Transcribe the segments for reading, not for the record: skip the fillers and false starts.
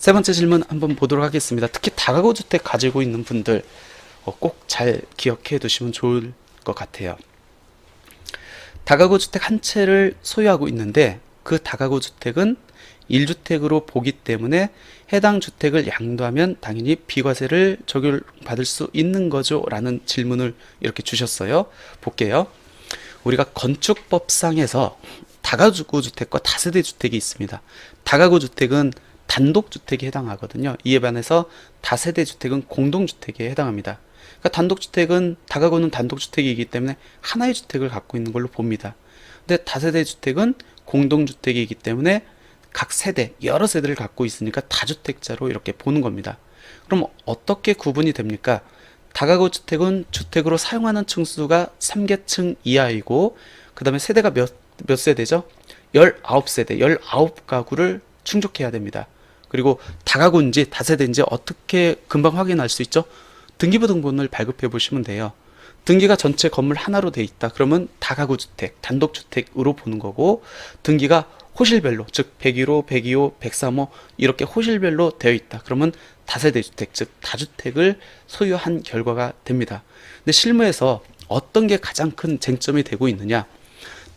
세 번째 질문 한번 보도록 하겠습니다. 특히 다가구 주택 가지고 있는 분들 꼭 잘 기억해 두시면 좋을 것 같아요. 다가구 주택 한 채를 소유하고 있는데 그 다가구 주택은 1주택으로 보기 때문에 해당 주택을 양도하면 당연히 비과세를 적용받을 수 있는 거죠? 라는 질문을 이렇게 주셨어요. 볼게요. 우리가 건축법상에서 다가구 주택과 다세대 주택이 있습니다. 다가구 주택은 단독주택에 해당하거든요. 이에 반해서 다세대 주택은 공동주택에 해당합니다. 그러니까 단독주택은 다가구는 단독주택이기 때문에 하나의 주택을 갖고 있는 걸로 봅니다. 근데 다세대 주택은 공동주택이기 때문에 각 세대, 여러 세대를 갖고 있으니까 다주택자로 이렇게 보는 겁니다. 그럼 어떻게 구분이 됩니까? 다가구 주택은 주택으로 사용하는 층수가 3계층 이하이고 그 다음에 세대가 몇 세대죠? 19세대, 19가구를 충족해야 됩니다. 그리고 다가구인지 다세대인지 어떻게 금방 확인할 수 있죠? 등기부등본을 발급해 보시면 돼요. 등기가 전체 건물 하나로 돼 있다. 그러면 다가구 주택, 단독주택으로 보는 거고, 등기가 호실별로, 즉 101호, 102호, 103호 이렇게 호실별로 되어 있다. 그러면 다세대 주택, 즉 다주택을 소유한 결과가 됩니다. 근데 실무에서 어떤 게 가장 큰 쟁점이 되고 있느냐?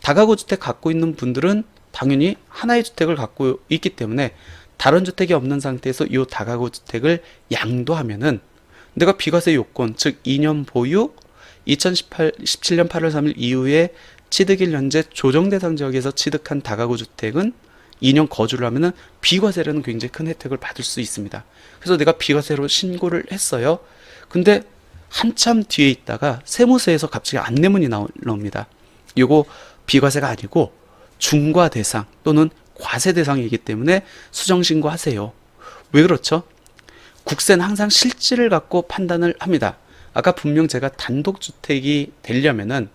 다가구 주택 갖고 있는 분들은 당연히 하나의 주택을 갖고 있기 때문에 다른 주택이 없는 상태에서 이 다가구 주택을 양도하면은 내가 비과세 요건, 즉 2년 보유, 2017년 8월 3일 이후에 취득일 현재 조정 대상 지역에서 취득한 다가구 주택은 2년 거주를 하면은 비과세라는 굉장히 큰 혜택을 받을 수 있습니다. 그래서 내가 비과세로 신고를 했어요. 근데 한참 뒤에 있다가 세무서에서 갑자기 안내문이 나옵니다. 이거 비과세가 아니고 중과 대상 또는 과세 대상이기 때문에 수정 신고하세요. 왜 그렇죠? 국세는 항상 실질을 갖고 판단을 합니다. 아까 분명 제가 단독주택이 되려면은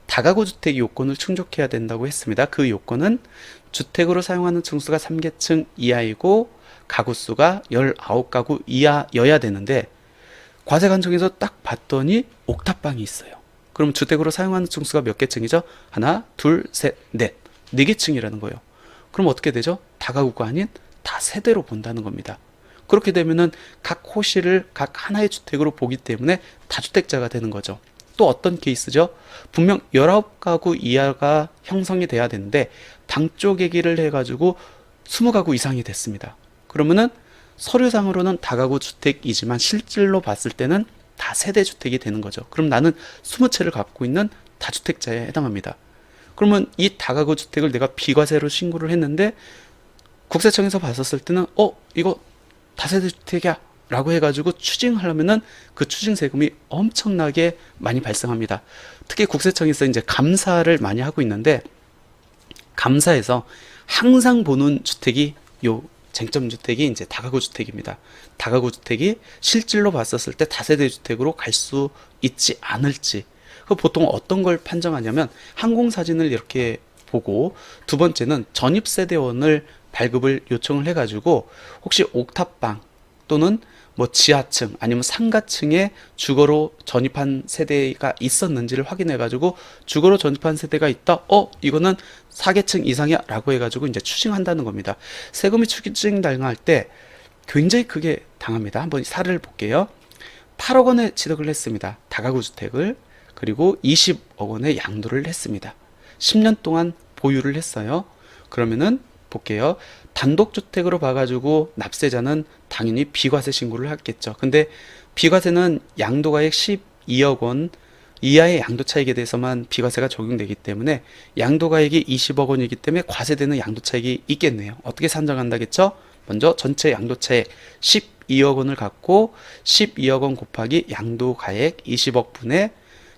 다가구 주택 요건을 충족해야 된다고 했습니다. 그 요건은 주택으로 사용하는 층수가 3계층 이하이고 가구 수가 19가구 이하여야 되는데 과세 관청에서 딱 봤더니 옥탑방이 있어요. 그럼 주택으로 사용하는 층수가 몇 계층이죠? 하나, 둘, 셋, 넷. 4계층이라는 거예요. 그럼 어떻게 되죠? 다가구가 아닌 다세대로 본다는 겁니다. 그렇게 되면은 각 호실을 각 하나의 주택으로 보기 때문에 다주택자가 되는 거죠. 또 어떤 케이스죠? 분명 19가구 이하가 형성이 돼야 되는데 방쪼개기를 해가지고 20가구 이상이 됐습니다. 그러면은 서류상으로는 다가구 주택이지만 실질로 봤을 때는 다세대 주택이 되는 거죠. 그럼 나는 20채를 갖고 있는 다주택자에 해당합니다. 그러면 이 다가구 주택을 내가 비과세로 신고를 했는데 국세청에서 봤었을 때는 이거 다세대 주택이야 라고 해가지고 추징하려면은 그 추징세금이 엄청나게 많이 발생합니다. 특히 국세청에서 이제 감사를 많이 하고 있는데 감사에서 항상 보는 주택이 요 쟁점 주택이 이제 다가구 주택입니다. 다가구 주택이 실질로 봤었을 때 다세대 주택으로 갈 수 있지 않을지. 보통 어떤 걸 판정하냐면 항공사진을 이렇게 보고 두 번째는 전입세대원을 발급을 요청을 해가지고 혹시 옥탑방 또는 뭐 지하층 아니면 상가층에 주거로 전입한 세대가 있었는지를 확인해가지고 주거로 전입한 세대가 있다. 이거는 4계층 이상이야 라고 해가지고 이제 추징한다는 겁니다. 세금이 추징 당할 때 굉장히 크게 당합니다. 한번 사례를 볼게요. 8억 원에 취득을 했습니다. 다가구 주택을. 그리고 20억 원에 양도를 했습니다. 10년 동안 보유를 했어요. 그러면은 볼게요. 단독주택으로 봐가지고 납세자는 당연히 비과세 신고를 하겠죠. 근데 비과세는 양도가액 12억 원 이하의 양도차익에 대해서만 비과세가 적용되기 때문에 양도가액이 20억 원이기 때문에 과세되는 양도차익이 있겠네요. 어떻게 산정한다겠죠? 먼저 전체 양도차액 12억 원을 갖고 12억 원 곱하기 양도가액 20억 분의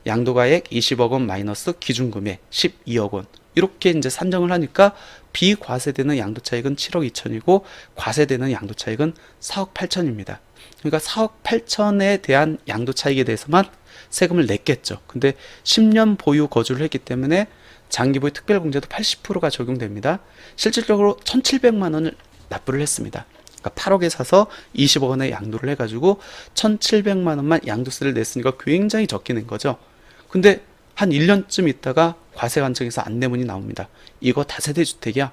양도가액 20억 원 마이너스 기준금액 12억 원 이렇게 이제 산정을 하니까 비과세되는 양도차익은 7억 2천이고 과세되는 양도차익은 4억 8천입니다. 그러니까 4억 8천에 대한 양도차익에 대해서만 세금을 냈겠죠. 근데 10년 보유 거주를 했기 때문에 장기보유 특별공제도 80%가 적용됩니다. 실질적으로 1,700만 원을 납부를 했습니다. 그러니까 8억에 사서 20억 원에 양도를 해가지고 1,700만 원만 양도세를 냈으니까 굉장히 적게 낸 거죠. 근데 한 1년쯤 있다가 과세관청에서 안내문이 나옵니다. 이거 다세대 주택이야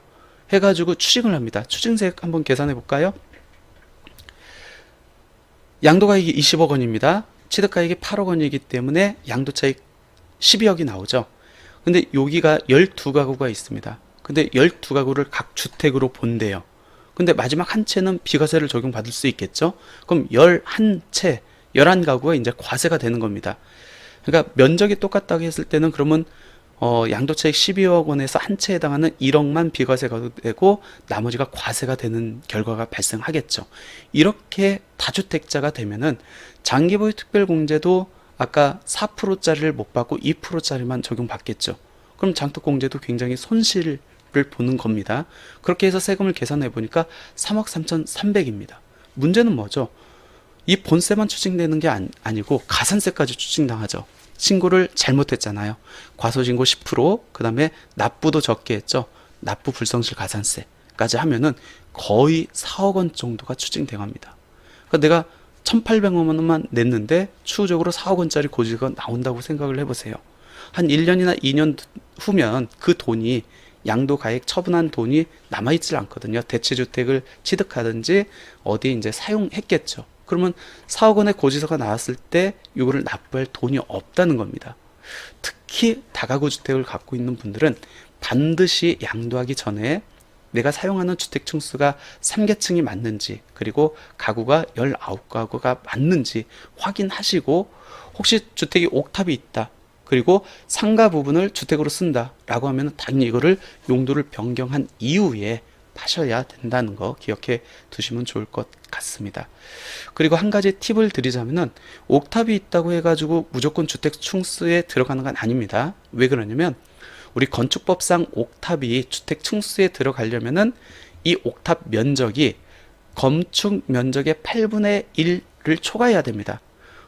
해가지고 추징을 합니다. 추징세 한번 계산해 볼까요? 양도가액이 20억 원입니다. 취득가액이 8억 원이기 때문에 양도차익 12억이 나오죠. 근데 여기가 12가구가 있습니다. 근데 12가구를 각 주택으로 본대요. 근데 마지막 한 채는 비과세를 적용받을 수 있겠죠. 그럼 11채, 11가구가 이제 과세가 되는 겁니다. 그러니까 면적이 똑같다고 했을 때는 그러면 양도차익 12억 원에서 한 채에 해당하는 1억만 비과세가 되고 나머지가 과세가 되는 결과가 발생하겠죠. 이렇게 다주택자가 되면은 장기보유 특별공제도 아까 4%짜리를 못 받고 2%짜리만 적용받겠죠. 그럼 장특공제도 굉장히 손실을 보는 겁니다. 그렇게 해서 세금을 계산해 보니까 3억 3,300입니다. 문제는 뭐죠? 이 본세만 추징되는 게 아니고 가산세까지 추징당하죠. 신고를 잘못했잖아요. 과소신고 10%, 그 다음에 납부도 적게 했죠. 납부 불성실 가산세까지 하면은 거의 4억 원 정도가 추징당합니다. 그러니까 내가 1,800만 원만 냈는데 추후적으로 4억 원짜리 고지가 나온다고 생각을 해보세요. 한 1년이나 2년 후면 그 돈이 양도가액 처분한 돈이 남아있질 않거든요. 대체주택을 취득하든지 어디에 이제 사용했겠죠. 그러면 4억 원의 고지서가 나왔을 때 이거를 납부할 돈이 없다는 겁니다. 특히 다가구 주택을 갖고 있는 분들은 반드시 양도하기 전에 내가 사용하는 주택 층수가 3계층이 맞는지, 그리고 가구가 19가구가 맞는지 확인하시고, 혹시 주택이 옥탑이 있다, 그리고 상가 부분을 주택으로 쓴다 라고 하면 당연히 이거를 용도를 변경한 이후에 파셔야 된다는 거 기억해 두시면 좋을 것 같습니다. 그리고 한 가지 팁을 드리자면은 옥탑이 있다고 해가지고 무조건 주택 층수에 들어가는 건 아닙니다. 왜 그러냐면 우리 건축법상 옥탑이 주택 층수에 들어가려면은 이 옥탑 면적이 건축 면적의 8분의 1을 초과해야 됩니다.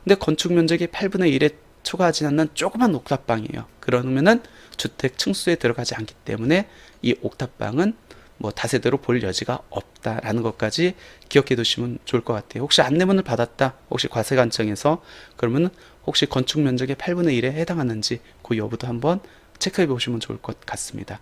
근데 건축 면적이 8분의 1에 초과하지 않는 조그만 옥탑방이에요. 그러면은 주택 층수에 들어가지 않기 때문에 이 옥탑방은 뭐 다세대로 볼 여지가 없다라는 것까지 기억해 두시면 좋을 것 같아요. 혹시 안내문을 받았다, 혹시 과세관청에서, 그러면 혹시 건축 면적의 8분의 1에 해당하는지 그 여부도 한번 체크해 보시면 좋을 것 같습니다.